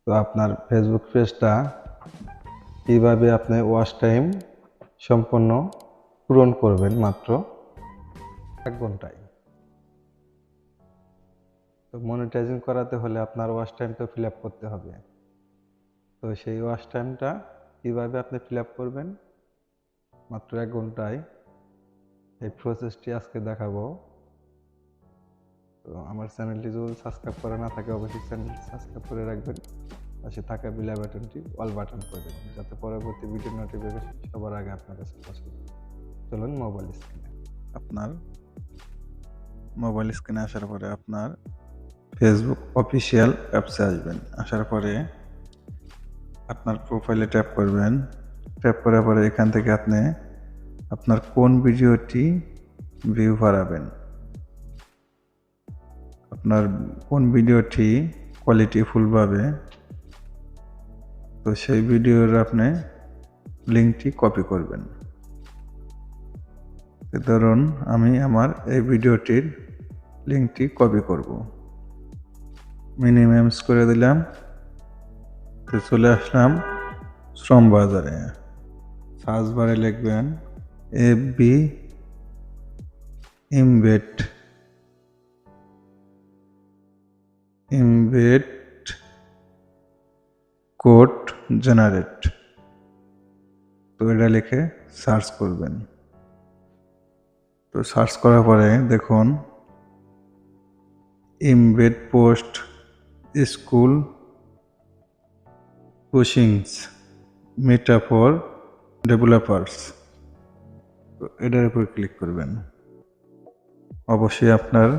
তো আপনার ফেসবুক পেজটা কিভাবে আপনি ওয়াচ টাইম সম্পূর্ণ পূরণ করবেন মাত্র 1 ঘন্টায়। তো মনিটাইজিং করাতে হলে আপনার ওয়াচ টাইম তো ফিল আপ করতে হবে। তো সেই ওয়াচ টাইমটা কিভাবে আপনি ফিল আপ করবেন মাত্র 1 ঘন্টায়, এই প্রসেসটি আজকে দেখাবো। তো আমার চ্যানেলটি যদি সাবস্ক্রাইব করা না থাকে অবশ্যই চ্যানেলটি সাবস্ক্রাইব করে রাখবেন, পাশে থাকা বেল বাটনটি অল বাটন করে দেবেন যাতে পরবর্তী ভিডিও নোটিফিকেশন সবার আগে আপনার কাছে পৌঁছে। চলুন মোবাইল স্ক্রিনে, আপনার মোবাইল স্ক্রিনে আসার পরে আপনার ফেসবুক অফিসিয়াল অ্যাপসে আসবেন। আসার পরে আপনার প্রোফাইলে ট্যাপ করবেন। ট্যাপ করার পরে এখান থেকে আপনি আপনার কোন ভিডিওটি ভিউ বাড়াবেন, আপনার কোন ভিডিওটি কোয়ালিটি ফুল পাবে, তো সেই ভিডিওর আপনি লিঙ্কটি কপি করবেন। ধরুন আমি আমার এই ভিডিওটির লিঙ্কটি কপি করব, মিনিমামস করে দিলাম। তো চলে আসলাম শ্রম বাজারে। সার্চ বারে লিখবেন এফবি ইমবেড কোড জেনারেট। তো এটা লিখে সার্চ করবেন। তো সার্চ করার পরে দেখুন ইমবেড পোস্ট স্কুল পুশিংস মেটা ফর ডেভেলপার্স। তো এটার উপর ক্লিক করবেন। অবশ্যই আপনার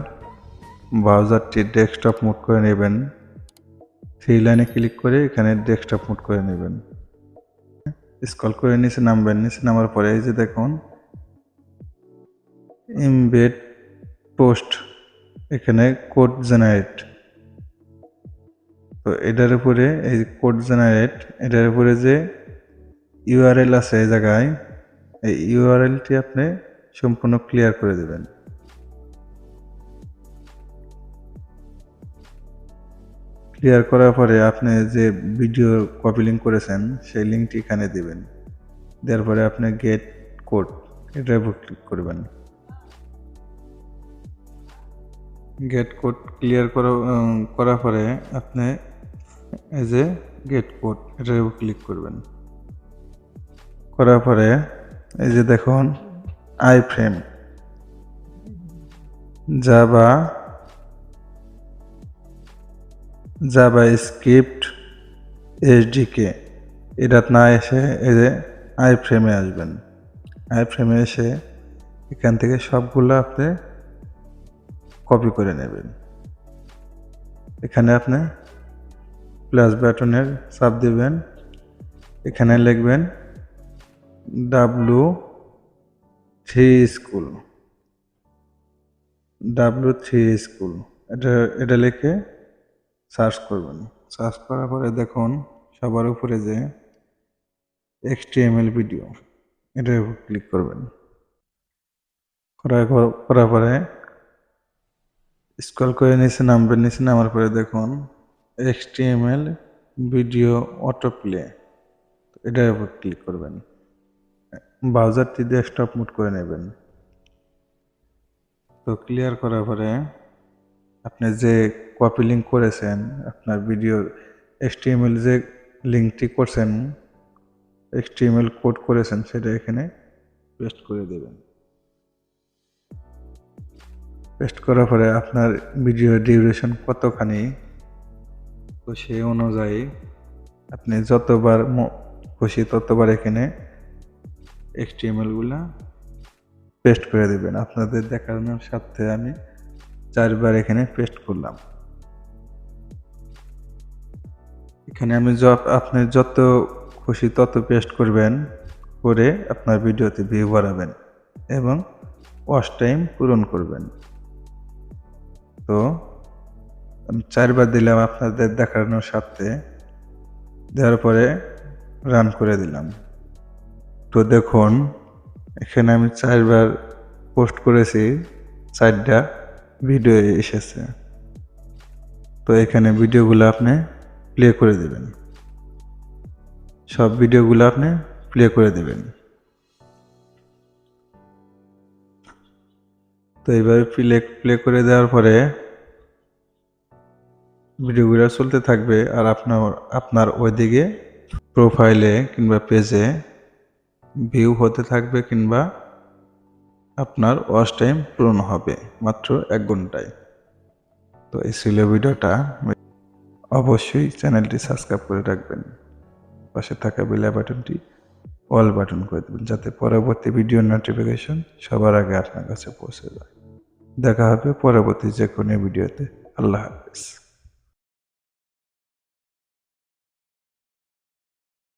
ব্রাউজারটি ডেস্কটপ মোড করে নেবেন। 3 লাইনে ক্লিক করে এখানে ডেস্কটপ মোড করে নেবেন। স্ক্রল করে নিচে নামবেন। নিচে নামার পরে এই যে দেখুন ইমবেড পোস্ট, এখানে কোড জেনারেট। তো এটার উপরে এই কোড জেনারেট, এটার উপরে যে ইউআরএল আছে এই জায়গায়, এই ইউআরএলটি আপনি সম্পূর্ণ ক্লিয়ার করে দেবেন। ক্লিয়ার করার পরে আপনি যে ভিডিও কপি লিঙ্ক করেছেন সেই লিঙ্কটি এখানে দিবেন। দেওয়ার পরে আপনি গেট কোড এটার উপর ক্লিক করবেন। গেট কোড ক্লিয়ার করার পরে আপনি এই যে গেট কোড এটার উপর ক্লিক করবেন। করার পরে এই যে দেখুন I frame Java script SDK, এটা না এসে এই যে আই ফ্রেমে আসবেন। আই ফ্রেমে এসে এখান থেকে সবগুলো আপনি কপি করে নেবেন। এখানে আপনি প্লাস বাটনের চাপ দিবেন, এখানে লিখবেন W3 স্কুল, এটা লিখে সার্চ করবেন। সার্চ করার পরে দেখুন সবার উপরে যে HTML ভিডিও, এটার উপর ক্লিক করবেন। করার পরে স্ক্রল করে নিচে নামবেন। নিচে নামার পরে দেখুন HTML ভিডিও অটো প্লে, এটার উপর ক্লিক করবেন। ব্রাউজারটি ডেস্কটপ মোড করে নেবেন। তো ক্লিয়ার করার পরে আপনি যে কপি লিঙ্ক করেছেন, আপনার ভিডিওর HTML যে লিঙ্কটি করছেন, HTML কোড করেছেন, সেটা এখানে পেস্ট করে দেবেন। পেস্ট করার পরে আপনার ভিডিও ডিউরেশন কতখানি, তো সেই অনুযায়ী আপনি যতবার খুশি ততবার এখানে HTML গুলা পেস্ট করে দেবেন। আপনাদের দেখানোর সাথে আমি 4 বার এখানে পেস্ট করলাম। এখানে আপনি যত খুশি তত পেস্ট করবেন, করে আপনার ভিডিওতে ভিউ বাড়াবেন এবং ওয়াচ টাইম পূরণ করবেন। তো আমি 4 বার দিলাম আপনাদের দেখানোর সাথে, দেওয়ার পরে রান করে দিলাম। তো দেখুন এখানে আমি 4 বার পোস্ট করেছি, 4টা ভিডিও এসেছে। তো এখানে ভিডিওগুলো আপনি প্লে করে দেবেন। সব ভিডিওগুলো আপনি প্লে করে দেবেন। তো এইভাবে প্লে করে দেওয়ার পরে ভিডিওগুলো চলতে থাকবে, আর আপনার ওইদিকে প্রোফাইলে কিংবা পেজে ভিউ হতে থাকবে, কিংবা আপনার ওয়াচ টাইম পূরণ হবে মাত্র 1 ঘন্টায়। তো এই ছিল ভিডিওটা। অবশ্যই চ্যানেলটি সাবস্ক্রাইব করে রাখবেন, পাশে থাকা বেল বাটনটি অল বাটন করে দেবেন, যাতে পরবর্তী ভিডিও নোটিফিকেশন সবার আগে আপনার কাছে পৌঁছে যায়। দেখা হবে পরবর্তী যে কোনো ভিডিওতে। আল্লাহ হাফেজ।